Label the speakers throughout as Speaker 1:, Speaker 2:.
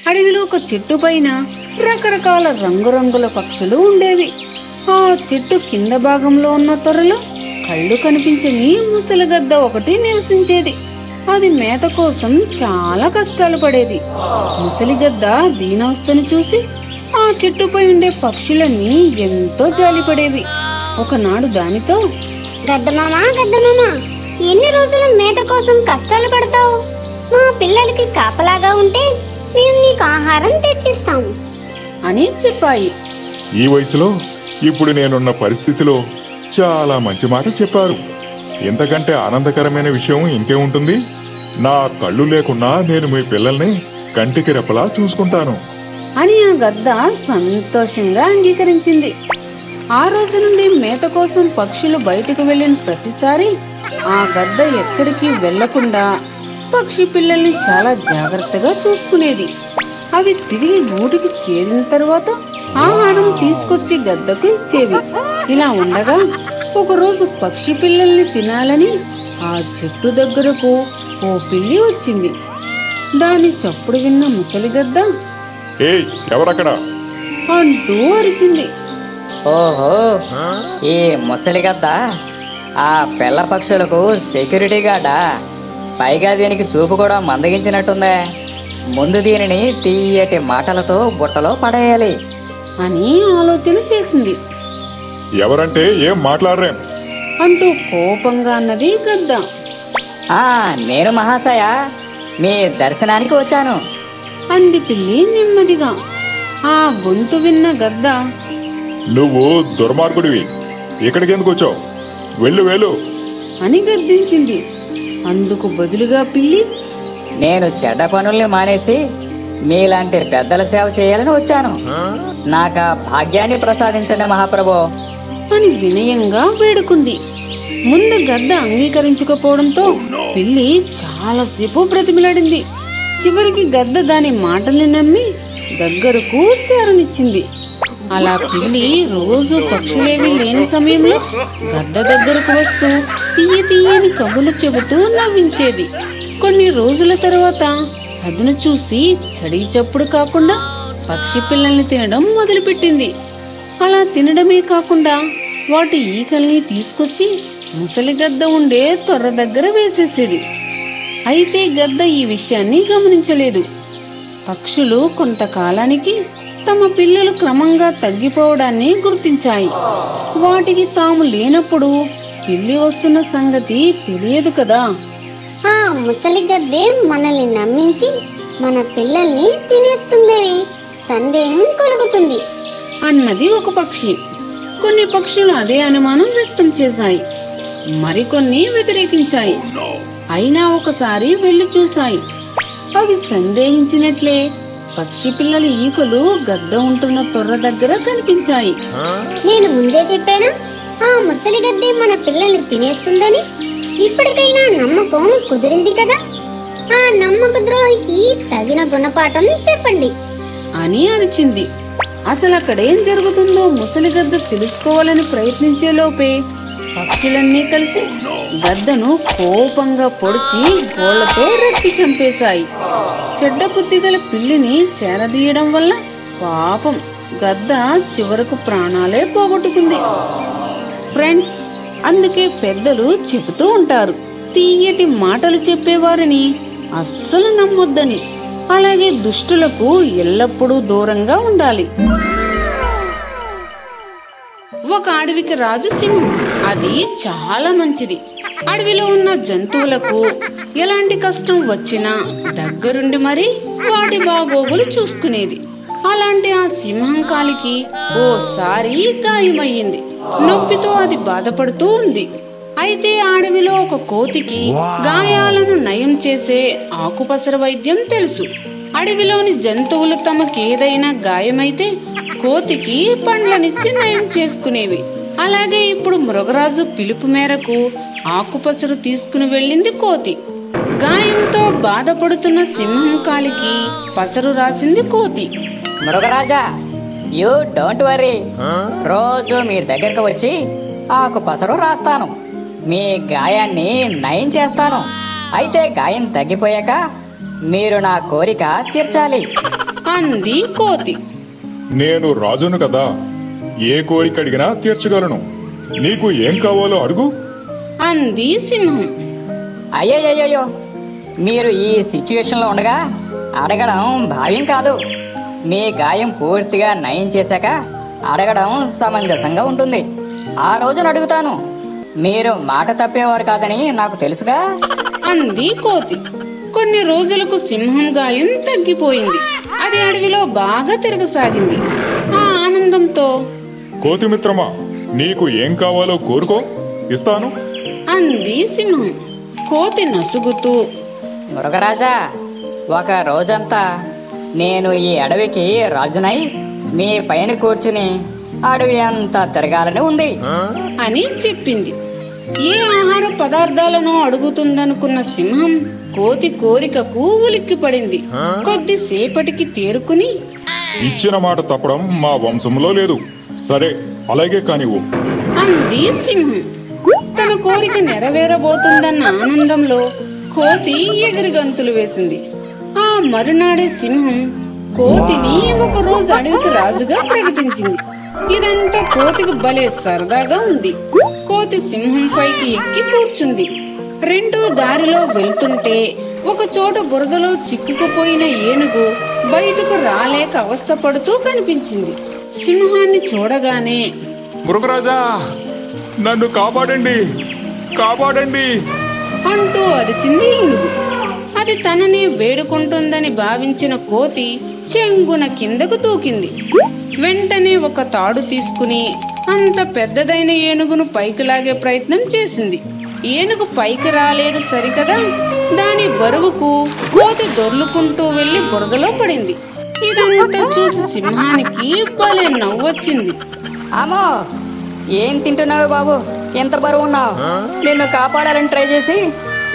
Speaker 1: అడవిలో ఒక చెట్టు పైన రకరకాల రంగురంగుల పక్షులు ఉండేవి. ఆ చెట్టు కింద భాగంలో ఉన్న తొర్రలో కళ్ళు కనిపించని ముసలిగద్ద ఒకటి నివసించేది. అది మేత కోసం చాలా కష్టాలు పడేది. ముసలిగద్ద దీనావస్థను చూసి ఆ చెట్టుపై ఉండే పక్షులన్నీ ఎంతో జాలిపడేవి. ఒకనాడు దానితో,
Speaker 2: గద్దమామా, ఎన్ని రోజులు మేత కోసం కష్టాలు పడతావు? మా పిల్లలకి కాపలాగా ఉంటే మేము నీకు ఆహారం తెచ్చిస్తాము
Speaker 1: అని చెప్పాయి.
Speaker 3: ఈ వయసులో ఇప్పుడు నేనున్న పరిస్థితిలో చాలా మంచి మాట చెప్పారు. ఎంతకంటే ఆనందకరమైన విషయం ఇంకేముంటుంది? నా కళ్ళు లేకున్నా నేను మీ పిల్లల్ని కంటికి రెప్పలా చూసుకుంటాను
Speaker 1: అని ఆ గద్ద సంతోషంగా అంగీకరించింది. ఆ రోజు నుండి మేత కోసం పక్షులు బయటకు వెళ్లిన ప్రతిసారి ఆ గద్ద ఎక్కడికి వెళ్లకుండా పక్షి పిల్లల్ని చాలా జాగ్రత్తగా చూసుకునేది. అవి తిరిగి గూటికి చేరిన తర్వాత ఆహారం తీసుకొచ్చి గద్దకు ఇచ్చేవి. ఇలా ఉండగా ఒకరోజు పక్షి పిల్లల్ని తినాలని ఆ చెట్టు దగ్గరకు ఓ పిల్లి వచ్చింది. దాని చప్పుడు విన్న ముసలిగద్ద,
Speaker 3: ఏయ్ ఎవరక్కడ
Speaker 1: అంటూ అరిచింది.
Speaker 4: ఓహో, ఈ ముసలిగద్ద ఆ పిల్ల పక్షులకు సెక్యూరిటీ గార్డా? పైగా దీనికి చూపు కూడా మందగించినట్టుందే. ముందు దీనిని తీయటి మాటలతో బుట్టలో పడేయాలి
Speaker 1: అని ఆలోచన చేసింది.
Speaker 3: ఎవరంటే ఏం మాట్లాడరేం
Speaker 1: అంటూ కోపంగా అన్నది గద్ద.
Speaker 4: నేను మహాశయ, మీ దర్శనానికి వచ్చాను
Speaker 1: అంది పిల్లి నెమ్మదిగా. ఆ గొంతు విన్న గద్ద,
Speaker 3: నువ్వు దుర్మార్గుడివి, ఇక్కడికి ఎందుకు వచ్చావు? వెళ్ళు
Speaker 4: అని గద్దించింది. అందుకు బదులుగా పిల్లి, నేను చెడ్డ పనుల్ని మానేసి మీలాంటి పెద్దల సేవ చేయాలని వచ్చాను. నాకా భాగ్యాన్ని ప్రసాదించండి మహాప్రభో
Speaker 1: అని వినయంగా వేడుకుంది. ముందు గద్ద అంగీకరించకపోవడంతో పిల్లి చాలాసేపు బ్రతిమిలాడింది. చివరికి గద్ద దాని మాటల్ని నమ్మి దగ్గరకు చేరనిచ్చింది. అలా పిల్లి రోజు పక్షులేవి లేని సమయంలో గద్ద దగ్గరకు వస్తూ తీయని కబులు చెబుతూ నవ్వించేది. కొన్ని రోజుల తర్వాత అదును చూసి చడి చప్పుడు కాకుండా పక్షి పిల్లల్ని తినడం మొదలుపెట్టింది. అలా తినడమే కాకుండా వాటి ఈకల్ని తీసుకొచ్చి ముసలి గద్ద ఉండే తొర్ర దగ్గర వేసేసేది. అయితే గద్ద ఈ విషయాన్ని గమనించలేదు. పక్షులు కొంతకాలానికి తమ పిల్లలు క్రమంగా తగ్గిపోవడాన్ని గుర్తించాయి. వాటికి తాము లేనప్పుడు పిల్లి వస్తున్న సంగతి తెలియదు కదా.
Speaker 2: ఆ ముసలి గద్దే మనల్ని నమ్మించి మన పిల్లల్ని తినేస్తుందని సందేహం కలుగుతుంది
Speaker 1: అన్నది ఒక పక్షి. కొన్ని పక్షులు అదే అనుమానం వ్యక్తం చేశాయి. మరికొన్ని వ్యతిరేకించాయి. అయినా ఒకసారి వెళ్లి చూశాయి. అవి సందేహించినట్లే పక్షి పిల్లల ఈకలు గద్ద ఉంటున్న తొర్ర దగ్గర కనిపించాయి.
Speaker 2: నేను ముందే చెప్పానా ఆ ముసలి గద్దే మన పిల్లల్ని తినేస్తుందని? ఇప్పటికైనా నమ్మకం కుదిరింది కదా. ఆ నమ్మక ద్రోహికి తగిన గుణపాఠం చెప్పండి
Speaker 1: అని అరిచింది. అసలు అక్కడేం జరుగుతుందో ముసలి గద్ద తెలుసుకోవాలని ప్రయత్నించే లోపే పక్షులన్నీ కలిసి గద్దను కోపంగా పొడిచి గోళ్లతో రెక్కి చంపేశాయి. చెడ్డ బుద్ధి గల పిల్లిని చేరదీయడం వల్ల పాపం గద్ద చివరకు ప్రాణాలే పోగొట్టుకుంది. ఫ్రెండ్స్, అందుకే పెద్దలు చెబుతూ ఉంటారు, తీయటి మాటలు చెప్పేవారిని అస్సలు నమ్మొద్దని. అలాగే దుష్టులకు ఎల్లప్పుడూ దూరంగా ఉండాలి. ఒక అడవికి రాజు సింహం. అది చాలా మంచిది. అడవిలో ఉన్న జంతువులకు ఎలాంటి కష్టం వచ్చినా దగ్గరుండి మరి వాటి బాగోగులు చూసుకునేది. అలాంటి ఆ సింహం కాలికి ఓసారి గాయమయ్యింది. నొప్పితో అది బాధపడుతూ ఉంది. అయితే అడవిలో ఒక కోతికి గాయాలను నయం చేసే ఆకుపసర వైద్యం తెలుసు. అడవిలోని జంతువులు తమకేదైనా గాయమైతే కోతికి పండ్లనిచ్చి నయం చేసుకునేవి. అలాగే ఇప్పుడు మృగరాజు పిలుపు మేరకు ఆకుపసరు తీసుకుని వెళ్ళింది కోతి. గాయంతో బాధపడుతున్న సింహం కాలికి పసరు రాసింది కోతి.
Speaker 4: మృగరాజా, యూ డోంట్ వరీ, రోజు మీ దగ్గరకు వచ్చి ఆకు పసరు రాస్తాను. మీ గాయాన్ని నయం చేస్తాను. అయితే గాయం తగ్గిపోయాక మీరు నా కోరిక తీర్చాలి
Speaker 1: అంది కోతి.
Speaker 3: నేను రాజును కదా, ఏ కోరిక అడిగినా తీర్చగలను. నీకు ఏం కావాలో అడుగు.
Speaker 1: అంది సింహం.
Speaker 4: అయ్యయ్యో, మీరు ఈ సిచ్యువేషన్లో ఉండగా అడగడం భావ్యం కాదు. మీ గాయం పూర్తిగా నయం చేశాక అడగడం సమంజసంగా ఉంటుంది. ఆ రోజున అడుగుతాను. మీరు మాట తప్పేవారు కాదని నాకు తెలుసుగా.
Speaker 1: అంది కోతి. కొన్ని రోజులకు సింహం గాయం తగ్గిపోయింది. అది అడవిలో బాగా తిరగసాగింది. ఆ ఆనందంతో
Speaker 3: కోతి మిత్రమా, నీకు ఏం కావాలో కోరుకో, ఇస్తాను.
Speaker 1: అంది సింహం. కోతి నసుగుతూ,
Speaker 4: మృగరాజా, ఒక రోజంతా నేను ఈ అడవికి రాజునై మీ పైన కూర్చుని అడవి అంతా తిరగాలని ఉంది
Speaker 1: అని చెప్పింది. ఏ ఆహార పదార్థాలను అడుగుతుందనుకున్న సింహం కోతి కోరికకు ఉలిక్కిపడింది. కొద్దిసేపటికి తేరుకుని,
Speaker 3: ఇచ్చిన మాట తప్పడం మా వంశంలో లేదు. సరే, అలాగే కానివ్వు.
Speaker 1: అంది సింహం. తన కోరిక నెరవేరబోతుందన్న ఆనందంలో కోతి ఎగిరి గంతులు వేసింది. ఆ మరునాడే సింహం కోతిని ఒక రోజు అడవికి రాజుగా ప్రకటించింది. ఇదంతా కోతికి భలే సరదాగా ఉంది. కోతి సింహం పైకి ఎక్కి కూర్చుంది. రెండో దారిలో వెళ్తుంటే ఒక చోట బురదలో చిక్కుకుపోయిన ఏనుగు బయటకు రాలేక అవస్థపడుతూ కనిపించింది. సింహాన్ని చూడగానే,
Speaker 3: మృగరాజా, నన్ను కాపాడండి, కాపాడండి
Speaker 1: అంటూ అరిచింది ఏనుగు. అది తనని వేడుకుంటుందని భావించిన కోతి చెంగున కిందకు దూకింది. వెంటనే ఒక తాడు తీసుకుని అంత పెద్దదైన ఏనుగును పైకి లాగే ప్రయత్నం చేసింది. ఏనుగు పైకి రాలేదు సరికదా, దాని బరువుకు కోతి దొర్లుకుంటూ వెళ్లి బురదలో పడింది. ఇదంతా చూసి సింహానికి భలే నవ్వొచ్చింది.
Speaker 4: అమ్మో, ఏం తింటున్నావు బాబు, ఎంత బరువు ఉన్నావు? నిన్ను కాపాడాలని ట్రై చేసి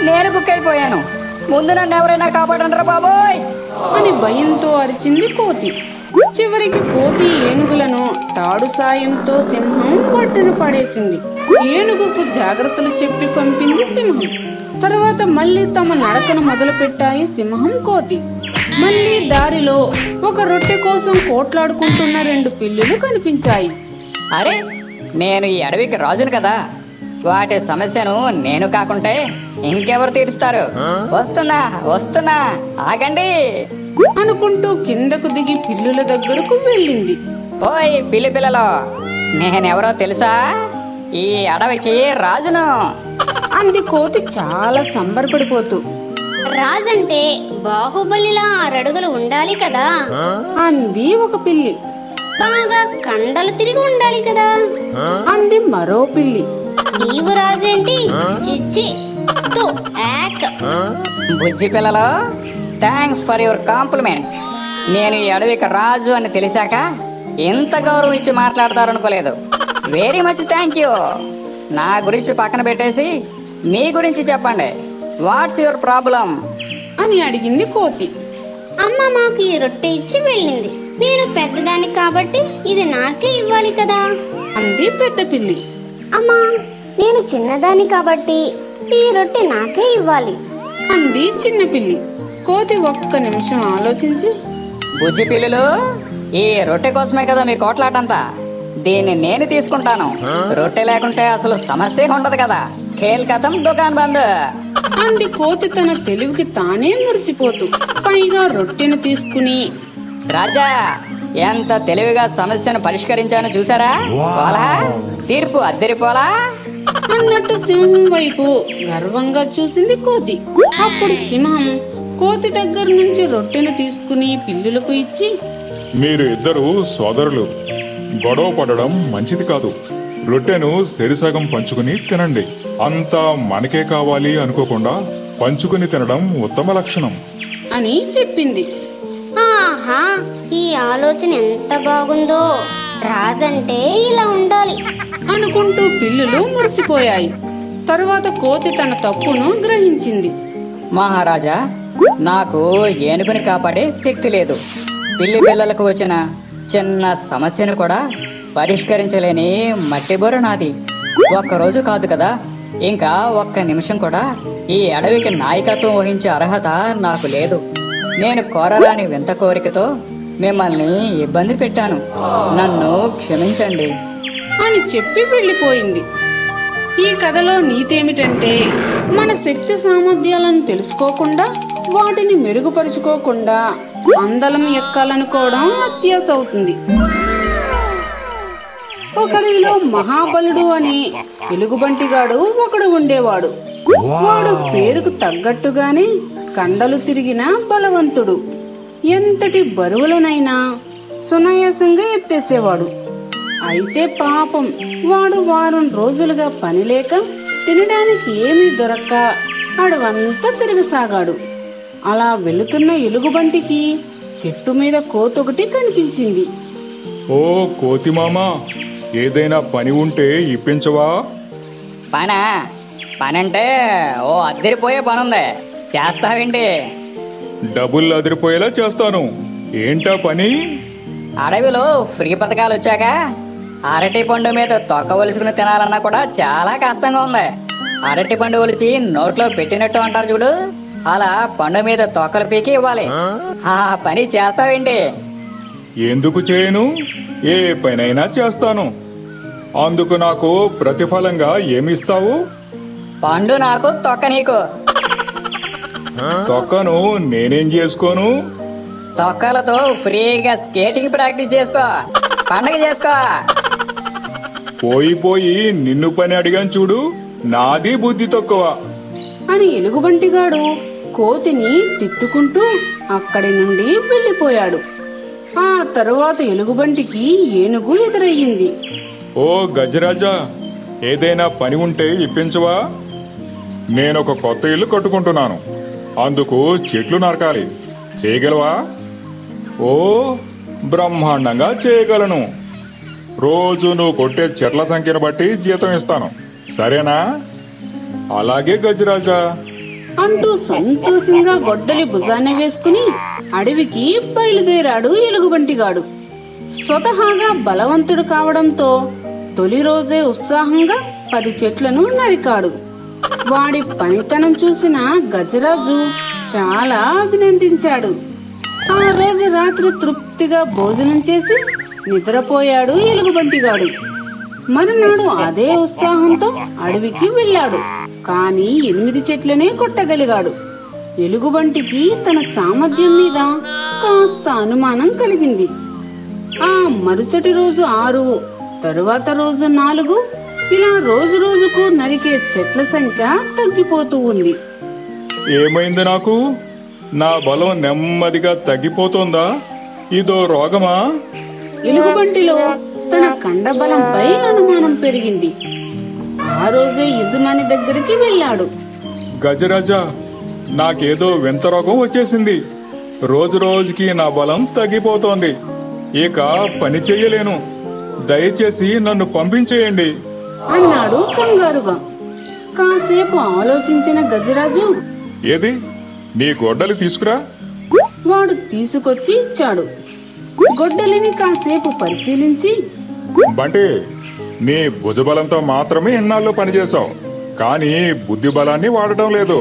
Speaker 4: నేను బుక్ అయిపోయాను. ముందు నన్ను ఎవరైనా కాపాడంటారా బాబోయ్
Speaker 1: అని భయంతో అరిచింది కోతి. చివరికి కోతి ఏనుగులను తాడు సాయంతో సింహం ఒడ్డున పడేసింది. ఏనుగుకు జాగ్రత్తలు చెప్పి పంపింది సింహం. తర్వాత మళ్ళీ తమ నడకను మొదలు పెట్టాయి సింహం, కోతి. మళ్ళీ దారిలో ఒక రొట్టె కోసం పోట్లాడుకుంటున్న రెండు పిల్లులు కనిపించాయి.
Speaker 4: అరే, నేను ఈ అడవికి రాజును కదా, వాటి సమస్యను నేను కాకుంటే ఇంకెవరు తీరుస్తారు? వస్తున్నా వస్తున్నా, ఆగండి
Speaker 1: అనుకుంటూ కిందకు దిగి పిల్లుల దగ్గరకు వెళ్ళింది.
Speaker 4: ఓయ్ పిల్లి పిల్లలో, నేనెవరో తెలుసా? ఈ అడవికి రాజును.
Speaker 1: అంది కోతి చాలా సంబరపడిపోతూ.
Speaker 2: రాజంటే బాహుబలిలా 6 అడుగులు ఉండాలి కదా,
Speaker 1: అంది ఒక పిల్లి.
Speaker 2: బాగా కండలు తిరిగి ఉండాలి కదా,
Speaker 1: అంది మరో పిల్లి.
Speaker 2: నీవు రాజేంటి, చిచ్చి తు యాక్.
Speaker 4: బుజ్జి పిల్లలో, థ్యాంక్స్ ఫర్ యువర్ కాంప్లిమెంట్స్. నేను ఈ అడవికి రాజు అని తెలిసాక ఎంత గౌరవం ఇచ్చి మాట్లాడతారనుకోలేదు. Very much thank you. నా గురించి పక్కన పెట్టేసి మీ గురించి చెప్పండి. వాట్స్ యువర్ ప్రాబ్లం
Speaker 1: అని అడిగింది కోతి.
Speaker 2: అమ్మ మాకు ఈ రొట్టె ఇచ్చి వెళ్ళింది. నేను పెద్దదాన్ని కాబట్టి ఇది నాకే ఇవ్వాలి కదా.
Speaker 1: అంది పెద్ద పిల్లి.
Speaker 2: అమ్మా, నేను చిన్నదాన్ని కాబట్టి ఈ రొట్టె నాకే ఇవ్వాలి.
Speaker 1: అంది చిన్న పిల్లి. కోతి ఒక్క నిమిషం ఆలోచించి,
Speaker 4: బుజ్జి పిల్లులు, ఈ రొట్టె కోసమే కదా మీ కోట్లాటంతా. దీన్ని నేను తీసుకుంటాను. రొట్టె లేకుంటే అసలు సమస్య ఉండదు కదా. ఖేల్ కథం, దుకాన్ బంద్
Speaker 1: అంది కోతి తన తెలివికి తానే మురిసిపోతూ. పైగా రొట్టెను తీసుకుని,
Speaker 4: రాజా, ఎంత తెలివిగా సమస్యను పరిష్కరించాను చూసారా? పోలా, తీర్పు అద్దరిపోలా
Speaker 1: అన్నట్టు సింహం వైపు గర్వంగా చూసింది కోతి. అప్పుడు సింహం కోతి దగ్గర నుంచి రొట్టెను తీసుకుని పిల్లులకు ఇచ్చి,
Speaker 3: మీరు ఇద్దరు సోదరులు, గొడవ పడడం మంచిది కాదు. రొట్టెను సెరిసగం పంచుకుని తినండి. అంతా మనకే కావాలి అనుకోకుండా పంచుకుని తినడం ఉత్తమ లక్షణం
Speaker 1: అని చెప్పింది.
Speaker 2: ఆహా, ఈ ఆలోచన ఎంత బాగుందో. రాజంటే ఇలా ఉండాలి
Speaker 1: అనుకుంటూ పిల్లులు మురిసిపోయాయి. తరువాత కోతి తన తప్పును గ్రహించింది.
Speaker 4: మహారాజా, నాకు ఏనుగుని కాపాడే శక్తి లేదు. పిల్లి పిల్లలకు వచ్చిన చిన్న సమస్యను కూడా పరిష్కరించలేని మట్టి బొర నాది. ఒక్కరోజు కాదు కదా, ఇంకా ఒక్క నిమిషం కూడా ఈ అడవికి నాయకత్వం వహించే అర్హత నాకు లేదు. నేను కోరరాని వింత కోరికతో మిమ్మల్ని ఇబ్బంది పెట్టాను, నన్ను క్షమించండి
Speaker 1: అని చెప్పి వెళ్ళిపోయింది. ఈ కథలో నీతేమిటంటే, మన శక్తి సామర్థ్యాలను తెలుసుకోకుండా వాటిని మెరుగుపరుచుకోకుండా అందలం ఎక్కాలనుకోవడం అత్యాశ అవుతుంది. ఒకడిలో మహాబలుడు అనే ఎలుగుబంటిగాడు ఒకడు ఉండేవాడు. వాడు పేరుకు తగ్గట్టుగానే కండలు తిరిగిన బలవంతుడు. ఎంతటి బరువులనైనా సునాయాసంగా ఎత్తేసేవాడు. అయితే పాపం వాడు వారం రోజులుగా పనిలేక తినడానికి ఏమీ దొరక్క అడవంతా తిరగసాగాడు. అలా వెళుతున్న ఎలుగుబంటికి చెట్టు మీద కోతొకటి కనిపించింది.
Speaker 3: ఓ కోతిమామా, ఏదైనా పని ఉంటే ఇప్పించవా?
Speaker 4: పనంటే ఓ అద్దరిపోయే పనుంది, చేస్తావేంటి?
Speaker 3: డబ్బులు అదిరిపోయేలా చేస్తాను. ఏంటా పని?
Speaker 4: అడవిలో ఫ్రీ పథకాలు వచ్చాక అరటి పండు మీద తొక్క ఒలుచుకుని తినాలన్నా కూడా చాలా కష్టంగా ఉంది. అరటి పండు ఒలిచి నోట్లో పెట్టినట్టు అంటారు చూడు, అలా పండు మీద తొక్కలు పీకి ఇవ్వాలి. ఆ పని చేస్తావేంటి?
Speaker 3: ఎందుకు చేయను? ఏ పనైనా చేస్తాను. అందుకు నాకు ప్రతిఫలంగా ఏమిస్తావు?
Speaker 4: పండు నాకు, తొక్క నీకు.
Speaker 3: తొక్కను నేనేం చేసుకోను?
Speaker 4: తొక్కలతో ఫ్రీగా స్కేటింగ్ ప్రాక్టీస్ చేసుకో, పండగ చేసుకో.
Speaker 3: పోయి నిన్ను పని అడిగాను చూడు, నాది బుద్ధి తక్కువ
Speaker 1: అని ఎలుగుబంటిగాడు కోతిని తిట్టుకుంటూ అక్కడి నుండి వెళ్ళిపోయాడు. ఆ తరువాత ఎలుగుబంటికి ఏనుగు ఎదురయ్యింది.
Speaker 3: ఓ గజరాజా, ఏదైనా పని ఉంటే ఇప్పించవా? నేనొక కొత్త ఇల్లు కట్టుకుంటున్నాను. అందుకు చెట్లు నరకాలి. చేయగలవా? ఓ బ్రహ్మాండంగా చేయగలను. రోజు నువ్వు కొట్టే చెట్ల సంఖ్యను బట్టి జీతం ఇస్తాను, సరేనా? అలాగే గజరాజా
Speaker 1: అంటూ సంతోషంగా గొడ్డలి భుజాన వేసుకుని అడవికి బయలుదేరాడు ఎలుగుబంటిగాడు. స్వతహాగా బలవంతుడు కావడంతో తొలి రోజే ఉత్సాహంగా 10 చెట్లను నరికాడు. వాడి పనితనం చూసిన గజరాజు చాలా అభినందించాడు. ఆ రోజు రాత్రి తృప్తిగా భోజనం చేసి నిద్రపోయాడు ఎలుగుబంటిగాడు. మరునాడు అదే ఉత్సాహంతో అడవికి వెళ్ళాడు. కానీ 8 చెట్లనే కొట్టగలిగాడు. ఎలుగుబంటికి తన సామర్థ్యం మీద కాస్త అనుమానం కలిగింది. ఆ మరుసటి రోజు 6, తరువాత రోజు 4, ఇలా రోజు రోజుకు నరికే చెట్ల సంఖ్య తగ్గిపోతూ ఉంది.
Speaker 3: ఏమైంది నాకు? నా బలం నెమ్మదిగా తగ్గిపోతుందా? ఇదో రోగమా?
Speaker 1: ఎలుగుబంటిలో తన కండబలంపై అనుమానం పెరిగింది. ఆ రోజే యజమాని దగ్గరికి వెళ్ళాడు.
Speaker 3: గజరాజా, నాకేదో వింత రోగం వచ్చేసింది. రోజు రోజుకి నా బలం తగ్గిపోతోంది. ఇక పని చెయ్యలేను. దయచేసి నన్ను పంపించేయండి
Speaker 1: అన్నాడు కంగారుగా. కాసేపు ఆలోచించిన గజరాజు,
Speaker 3: ఏది, నీ గొడ్డలి తీసుకురా.
Speaker 1: వాడు తీసుకొచ్చి ఇచ్చాడు. గొడ్డలిని కాసేపు పరిశీలించి,
Speaker 3: బంటి, నీ భుజబలంతో మాత్రమే ఇన్నాళ్ళు పనిచేశావు, కానీ బుద్ధి బలాన్ని వాడటం లేదు.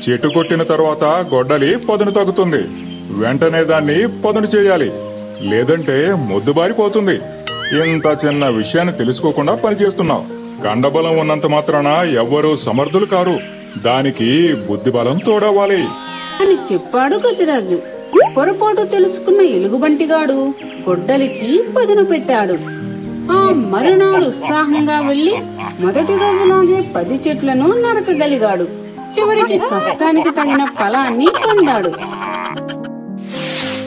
Speaker 3: చెట్టు కొట్టిన తర్వాత గొడ్డలి పదును తగ్గుతుంది. వెంటనే దాన్ని పదును చేయాలి, లేదంటే మొద్దుబారిపోతుంది. ఇంత చిన్న విషయాన్ని తెలుసుకోకుండా పనిచేస్తున్నావు. కండబలం ఉన్నంత మాత్రాన ఎవ్వరూ సమర్థులు కారు. దానికి బుద్ధి బలం తోడవ్వాలి
Speaker 1: అని చెప్పాడు గజరాజు. పొరపాటు తెలుసుకున్న ఎలుగుబంటిగాడు గొడ్డలికి పదును పెట్టాడు. ఆ మరునాడు ఉత్సాహంగా వెళ్లి మొదటి రోజులాగే 10 చెట్లను నరకగలిగాడు. చివరికి కష్టానికి తగిన ఫలాన్ని పొందాడు.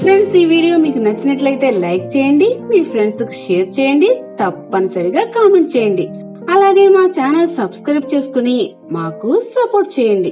Speaker 1: ఫ్రెండ్స్, ఈ వీడియో మీకు నచ్చినట్లయితే లైక్ చేయండి, మీ ఫ్రెండ్స్ కు షేర్ చేయండి, తప్పనిసరిగా కామెంట్ చేయండి. అలాగే మా ఛానల్ సబ్స్క్రైబ్ చేసుకుని మాకు సపోర్ట్ చేయండి.